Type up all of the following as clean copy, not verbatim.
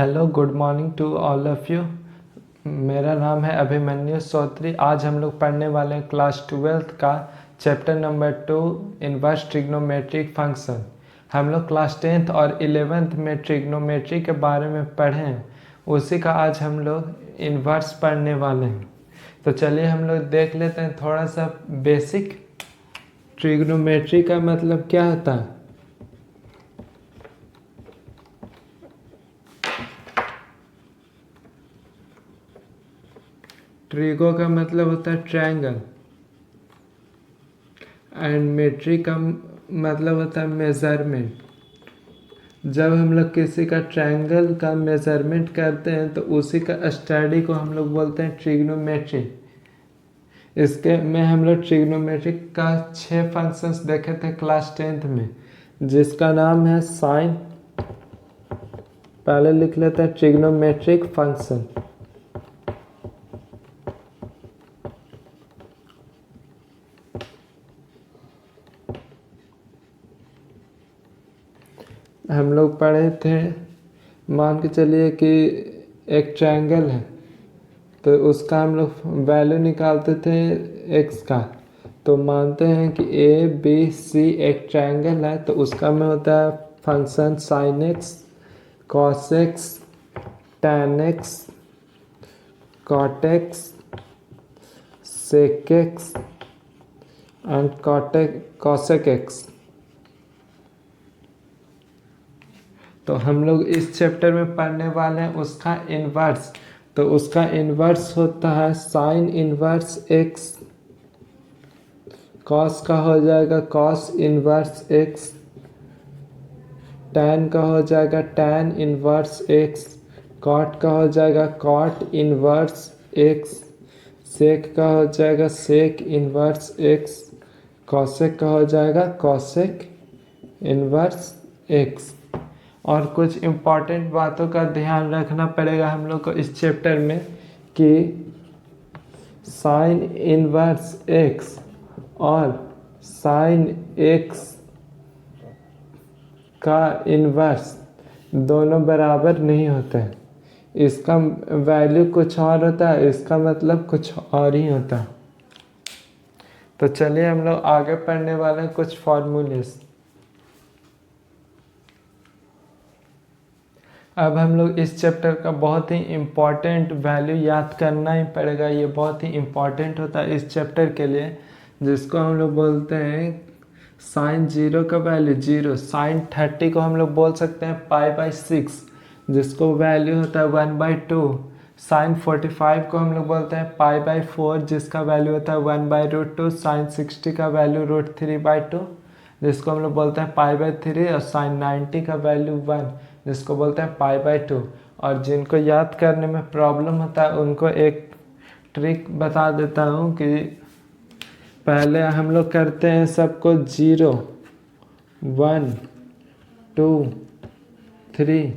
Hello, good morning to all of you. मेरा नाम है अभिमन्यु चौधरी। आज हम लोग पढ़ने वाले हैं क्लास 12th का chapter number 2 inverse trigonometric function. हम लोग क्लास 10th और 11th में ट्रिग्नोमेट्री के बारे में पढ़े हैं, उसी का आज हम लोग इनवर्स पढ़ने वाले हैं। तो चलिए हम लोग देख लेते हैं थोड़ा सा बेसिक। ट्रिग्नोमेट्री का मतलब क्या होता है। ट्रिगो का मतलब होता है ट्रायंगल एंड मेट्री का मतलब होता है मेज़रमेंट। जब हम लोग किसी का ट्रायंगल का मेज़रमेंट करते हैं तो उसी का स्टडी को हम लोग बोलते हैं ट्रिग्नोमेट्री। इसके में हम लोग ट्रिग्नोमेट्री का 6 फंक्शंस देखे थे क्लास 10th में, जिसका नाम है साइन। पहले लिख लेते हैं ट्रिग्नोमेट्रिक फंक्शन। हम लोग पढ़े थे, मान के चलिए कि एक ट्रायंगल है तो उसका हम लोग वैल्यू निकालते थे एक्स का। तो मानते हैं कि ए बी सी एक ट्रायंगल है तो उसका में होता है function sine x, cos x, tan x, cot x, sec x and cosec x. तो हम लोग इस चैप्टर में पढ़ने वाले हैं उसका इन्वर्स। तो उसका इन्वर्स होता है साइन इन्वर्स एक्स। कॉस का हो जाएगा कॉस इन्वर्स एक्स। टैन का हो जाएगा टैन इन्वर्स एक्स। कॉट का हो जाएगा कॉट इन्वर्स एक्स। सेक का हो जाएगा सेक इन्वर्स एक्स। कॉसेक का हो जाएगा कॉसेक इन्वर्स एक्स। और कुछ इम्पॉर्टेंट बातों का ध्यान रखना पड़ेगा हम लोग को इस चैप्टर में कि साइन इन्वर्स एक्स और साइन एक्स का इन्वर्स दोनों बराबर नहीं होते हैं। इसका वैल्यू कुछ और होता है, इसका मतलब कुछ और ही होता है। तो चलिए हम लोग आगे पढ़ने वाले हैं कुछ फॉर्मूलेस। अब हम लोग इस चैप्टर का बहुत ही इम्पॉर्टेंट वैल्यू याद करना ही पड़ेगा। ये बहुत ही इम्पॉर्टेंट होता है इस चैप्टर के लिए, जिसको हम लोग बोलते हैं साइन 0 का वैल्यू 0। साइन 30 को हम लोग बोल सकते हैं π/6, जिसको वैल्यू होता है 1/2। साइन 45 को हम लोग बोलते हैं π/4, जिसका वैल्यू होता है 1/√2। साइन 60 का वैल्यू √3/2, जिसको हम लोग बोलते हैं π/3। और साइन 90 का वैल्यू 1, जिसको बोलते हैं π/2। और जिनको याद करने में प्रॉब्लम होता है उनको एक ट्रिक बता देता हूँ कि पहले हम लोग करते हैं सबको 0, 1, 2, 3,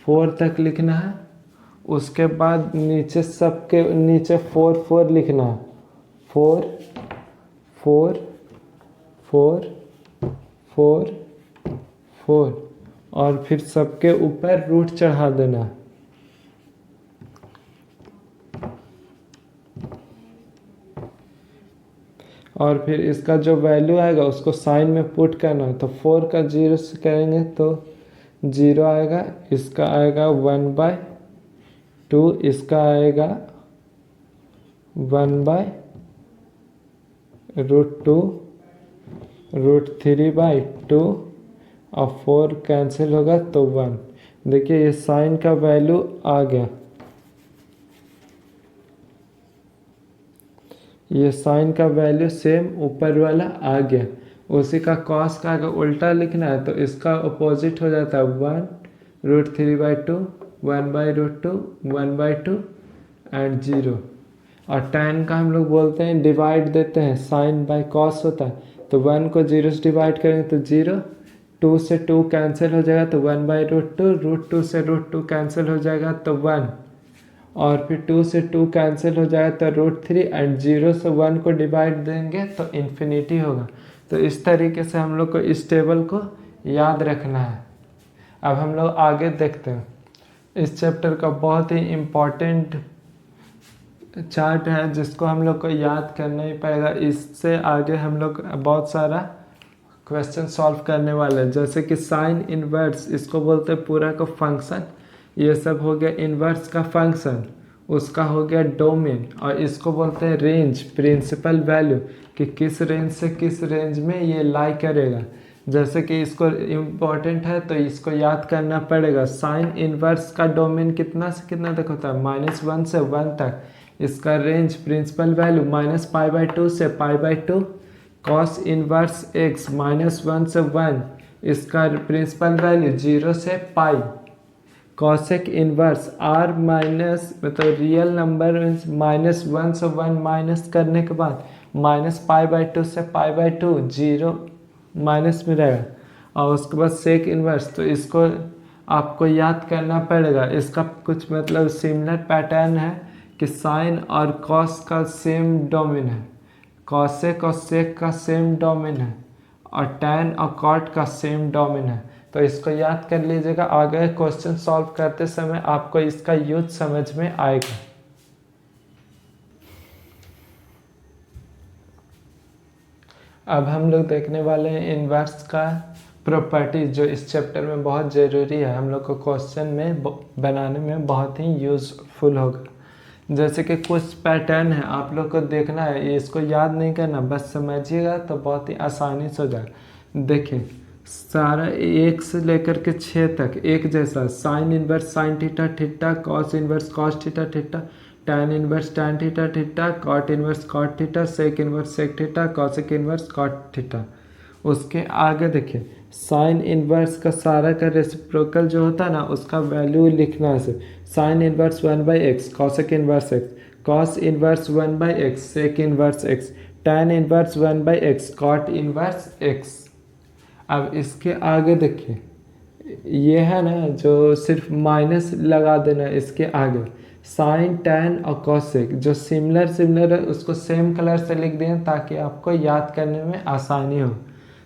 4 तक लिखना है। उसके बाद नीचे सबके नीचे 4 4 लिखना है। 4 4 4 4 4 और फिर सबके ऊपर रूट चढ़ा देना है। और फिर इसका जो वैल्यू आएगा उसको साइन में पुट करना है। तो 4 का 0 से करेंगे तो 0 आएगा। इसका आएगा 1/2। इसका आएगा 1/√2, √3/2 और 4 कैंसिल होगा तो 1। देखिए ये साइन का वैल्यू आ गया। ये साइन का वैल्यू सेम ऊपर वाला आ गया। उसी का कॉस का अगर उल्टा लिखना है तो इसका अपोजिट हो जाता है 1√3/2, 1/√2, 1/2 एंड 0। और टैन का हम लोग बोलते हैं डिवाइड देते हैं, साइन बाय कॉस होता है। तो 1 को 0 से डिवाइड करेंगे तो 0, 2 से 2 कैंसिल हो जाएगा तो 1/√2, √2 से √2 कैंसिल हो जाएगा तो 1, और फिर 2 से 2 कैंसिल हो जाएगा तो √3 एंड 0 से 1 को डिवाइड देंगे तो इन्फिनिटी होगा। तो इस तरीके से हम लोग को इस टेबल को याद रखना है। अब हम लोग आगे देखते हैं। इस चैप्टर का बहुत ही इम्पोर्टेंट चार्ट है जिसको हम लोग को याद करना ही पड़ेगा। इससे आगे हम लोग बहुत सारा क्वेश्चन सॉल्व करने वाले हैं, जैसे कि साइन इनवर्स, इसको बोलते हैं पूरा का फंक्शन। ये सब हो गया इनवर्स का फंक्शन, उसका हो गया डोमेन, और इसको बोलते हैं रेंज, प्रिंसिपल वैल्यू, कि किस रेंज से किस रेंज में ये लाई करेगा। जैसे कि इसको इम्पोर्टेंट है तो इसको याद करना पड़ेगा। साइन इनवर्स का डोमेन कितना से कितना तक होता है, -1 से 1 तक। इसका रेंज प्रिंसिपल वैल्यू -π/2 से π/2। कॉस इनवर्स x -1 से 1, इसका प्रिंसिपल वैल्यू 0 से पाई। कॉसेक इनवर्स r माइनस मतलब रियल नंबर -1 से 1 माइनस करने के बाद -π/2 से π/2 0 माइनस में रहेगा। और उसके बाद सेक इनवर्स, तो इसको आपको याद करना पड़ेगा। इसका कुछ मतलब सिमिलर पैटर्न है कि साइन और कॉस का सेम डोमेन है, कॉसेक और सेक का सेम डोमेन है, और टैन और कॉट का सेम डोमेन है। तो इसको याद कर लीजिएगा, आगे क्वेश्चन सॉल्व करते समय आपको इसका यूज समझ में आएगा। अब हम लोग देखने वाले हैं इन्वर्स का प्रॉपर्टीज, जो इस चैप्टर में बहुत ज़रूरी है, हम लोग को क्वेश्चन में बनाने में बहुत ही यूज़फुल होगा। जैसे कि कुछ पैटर्न है, आप लोग को देखना है, इसको याद नहीं करना, बस समझिएगा तो बहुत ही आसानी से हो जाएगा। देखिए सारा 1 से लेकर के 6 तक एक जैसा, sine inverse sine theta theta, cos inverse cos theta theta, tan inverse tan theta theta, cot inverse cot theta, sec inverse sec theta, cosec inverse cot theta. उसके आगे देखिए साइन इनवर्स का सारा का रेसिप्रोकल जो होता है ना, उसका वैल्यू लिखना है। Sine inverse 1/x, cosec inverse x, cos inverse 1/x, sec inverse x, tan inverse 1/x, cot inverse x। अब इसके आगे देखिए, ये है ना जो सिर्फ माइनस लगा देना इसके आगे, साइन टैन और कॉसेक जो सिमिलर है उसको सेम कलर से लिख दें ताकि आपको याद करने में आसानी हो।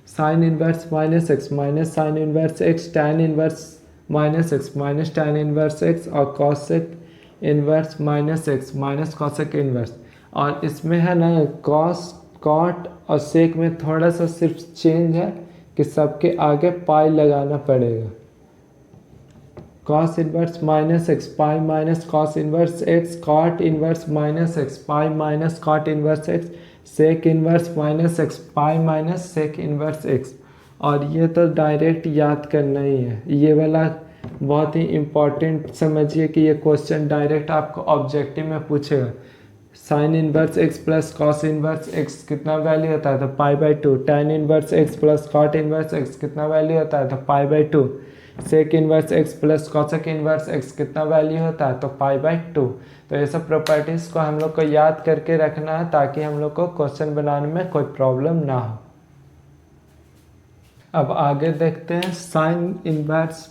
Sign inverse -x minus sine inverse x, tan inverse -x minus tan inverse x, और cosec inverse -x minus cosec inverse. और इसमें है ना कॉस कॉट और सेक में थोड़ा सा सिर्फ चेंज है कि सबके आगे पाई लगाना पड़ेगा। Cos inverse -x pi minus cos inverse x, cot inverse -x pi minus cot inverse x, sec inverse -x pi minus sec inverse x। और ये तो डायरेक्ट याद करना ही है, ये वाला बहुत ही इम्पोर्टेंट समझिए कि ये क्वेश्चन डायरेक्ट आपको ऑब्जेक्टिव में पूछेगा। Sine inverse x plus cos inverse x कितना वैल्यू होता है, तो π/2। Tan inverse x plus cot inverse x कितना वैल्यू होता है, तो π/2। Sec inverse x plus cosec inverse x कितना वैल्यू होता है, तो π/2। तो ये सब प्रॉपर्टीज़ को हम लोग को याद करके रखना है ताकि हम लोग को क्वेश्चन बनाने में कोई प्रॉब्लम ना हो। अब आगे देखते हैं साइन इनवर्स,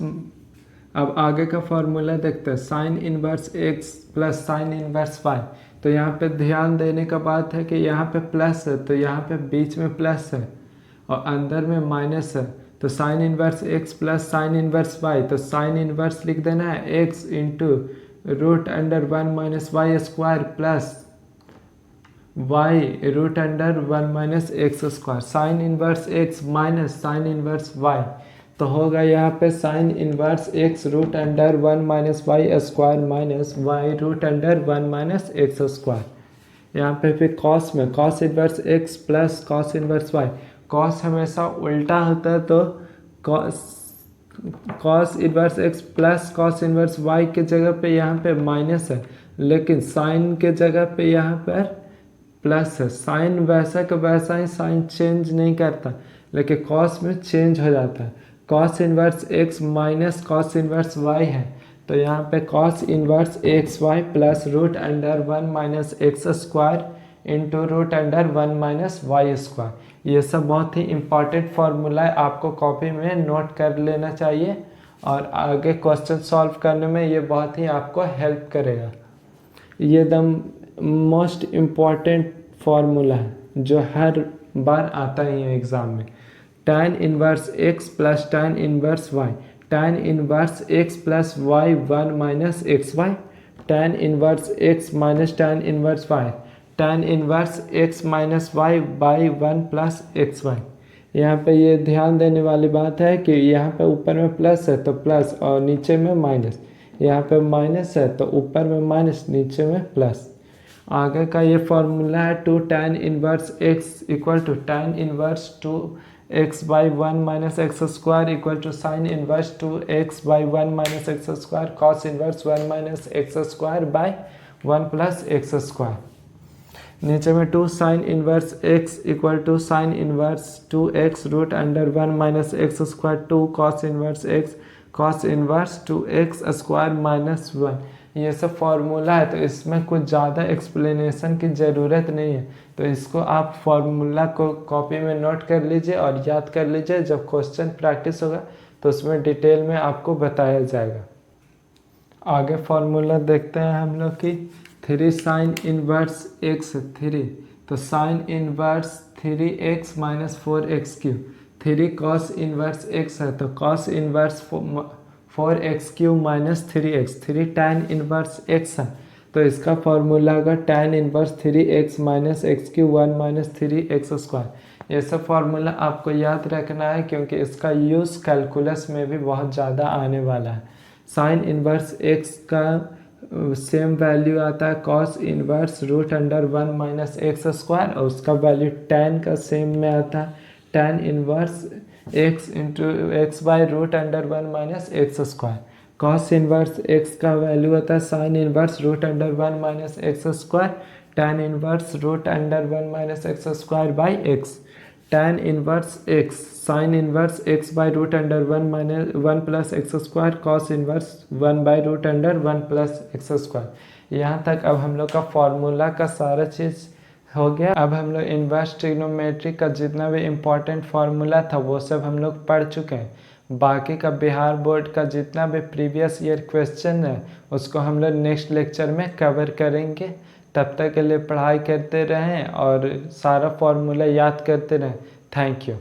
अब आगे का फॉर्मूला देखते हैं। Sign inverse x plus sine inverse y, तो यहाँ पे ध्यान देने का बात है कि यहाँ पे प्लस है तो यहाँ पे बीच में प्लस है और अंदर में माइनस है। तो sine inverse x plus sine inverse y, तो साइन इनवर्स लिख देना है x into √1 minus y square plus y √1 minus x square. Sine inverse x minus sine inverse y, तो होगा यहाँ पे sine inverse x √1 minus y square minus y √1 minus x square. यहाँ पे फिर कॉस में cos inverse x plus cos inverse y, cos हमेशा उल्टा होता है तो cos inverse x plus cos inverse y के जगह पे यहाँ पे माइनस है, लेकिन साइन के जगह पे यहाँ पर प्लस है। साइन वैसा का वैसा ही, साइन चेंज नहीं करता, लेकिन कॉस में चेंज हो जाता है। Cos inverse x minus cos inverse y है, तो यहाँ पे cos inverse xy plus √1 minus x square into √1 minus y square. ये सब बहुत ही इम्पॉर्टेंट फार्मूला है, आपको कॉपी में नोट कर लेना चाहिए और आगे क्वेश्चन सॉल्व करने में ये बहुत ही आपको हेल्प करेगा। ये द मोस्ट इम्पॉर्टेंट फार्मूला है जो हर बार आता ही है एग्ज़ाम में। Tan inverse x plus tan inverse y, tan inverse x plus y 1 minus x y, tan inverse x minus tan inverse y, tan inverse x minus y by 1 plus x y. यहाँ पे ये ध्यान देने वाली बात है कि यहाँ पे ऊपर में प्लस है तो प्लस और नीचे में माइनस, यहाँ पे माइनस है तो ऊपर में माइनस नीचे में प्लस। आगे का ये फॉर्मूला है 2 tan inverse x equal to tan inverse 2x by 1 minus x square equal to sine inverse 2x by 1 minus x square cos inverse 1 minus x square by 1 plus x square. नीचे में 2 sine inverse x equal to sine inverse 2x root under 1 minus x square 2 cos inverse x cos inverse 2x square minus 1। ये सब formula है तो इसमें कुछ ज़्यादा explanation की ज़रूरत नहीं है, तो इसको आप फार्मूला को कॉपी में नोट कर लीजिए और याद कर लीजिए। जब क्वेश्चन प्रैक्टिस होगा तो उसमें डिटेल में आपको बताया जाएगा। आगे फार्मूला देखते हैं हम लोग की 3 साइन इनवर्स x 3, तो sine inverse 3x minus 4x cube, 3 cos inverse x है तो cos inverse 4x cube minus 3x, 3 tan inverse x है तो इसका फॉर्मूला होगा tan inverse 3x minus x cube 1 minus 3x square. ये सब formula आपको याद रखना है क्योंकि इसका यूज़ कैलकुलस में भी बहुत ज़्यादा आने वाला है। साइन इनवर्स x का सेम वैल्यू आता है cos inverse root under 1 minus x square और उसका वैल्यू tan का सेम में आता है tan inverse x into x by root under 1 minus x square. Cos inverse x का वैल्यू होता है sine inverse root under 1 minus x square tan inverse root under 1 minus x square by x। tan inverse x sine inverse x by root under 1 minus 1 plus x square cos inverse 1 by root under 1 plus x square. यहाँ तक अब हम लोग का formula का सारा चीज़ हो गया। अब हम लोग इनवर्स ट्रिग्नोमेट्री का जितना भी इम्पोर्टेंट फार्मूला था वो सब हम लोग पढ़ चुके हैं। बाकी का बिहार बोर्ड का जितना भी प्रीवियस ईयर क्वेश्चन है उसको हम लोग नेक्स्ट लेक्चर में कवर करेंगे। तब तक के लिए पढ़ाई करते रहें और सारा फार्मूला याद करते रहें। Thank you.